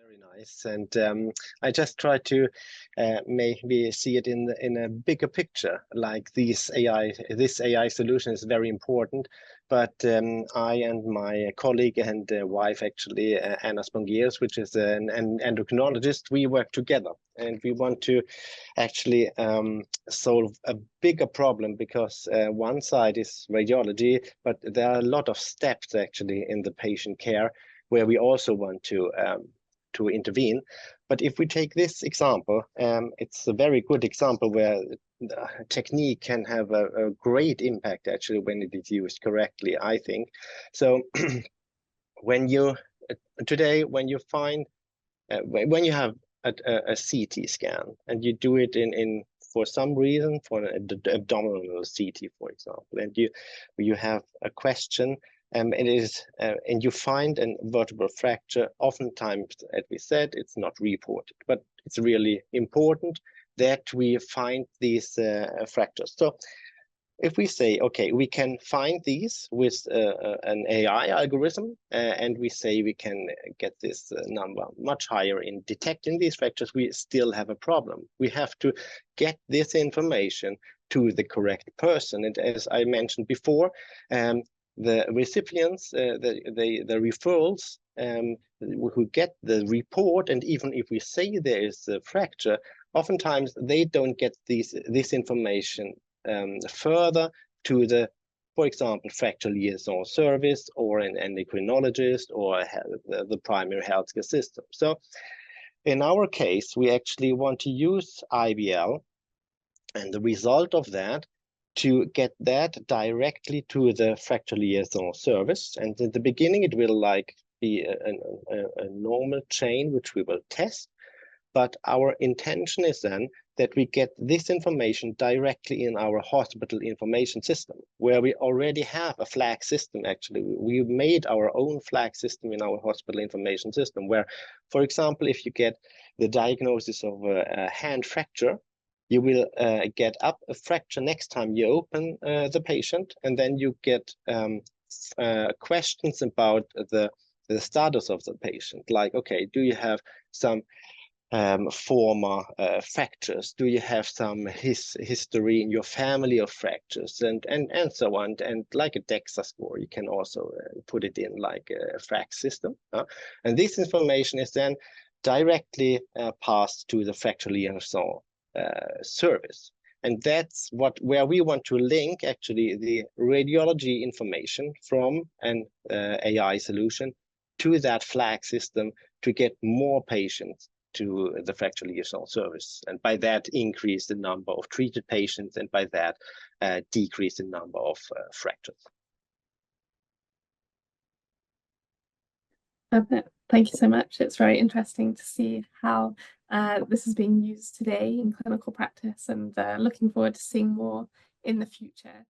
Very nice, and I just try to maybe see it in a bigger picture. Like this AI solution is very important, but I and my colleague and wife, actually, Anna Spongiers, which is an endocrinologist, we work together, and we want to actually solve a bigger problem, because one side is radiology, but there are a lot of steps actually in the patient care where we also want to intervene. But if we take this example, it's a very good example where the technique can have a great impact actually when it is used correctly, I think. So when you when you find when you have a CT scan and you do it in for some reason, for an abdominal CT, for example, and you have a question, and you find a vertebral fracture. Oftentimes, as we said, it's not reported, but it's really important that we find these fractures. So if we say, okay, we can find these with an AI algorithm, and we say we can get this number much higher in detecting these fractures, we still have a problem. We have to get this information to the correct person. And as I mentioned before, the recipients, the referrals, who get the report, and even if we say there is a fracture, oftentimes they don't get this information further to the, for example, fracture liaison service or an endocrinologist or the primary healthcare system. So in our case, we actually want to use IBL and the result of that to get that directly to the fracture liaison service. And in the beginning, it will be a normal chain, which we will test. But our intention is then that we get this information directly in our hospital information system, where we already have a flag system. Actually, we made our own flag system in our hospital information system, where, for example, if you get the diagnosis of a hand fracture, you will get up a fracture next time you open the patient, and then you get questions about the status of the patient. Like, okay, do you have some former fractures? Do you have some history in your family of fractures, and so on? And like a DEXA score, you can also put it in like a FRAC system. And this information is then directly passed to the fracture liaison service. And that's where we want to link actually the radiology information from an AI solution to that flag system to get more patients to the fracture liaison service, and by that increase the number of treated patients, and by that decrease the number of fractures. Thank you so much. It's very interesting to see how this is being used today in clinical practice, and looking forward to seeing more in the future.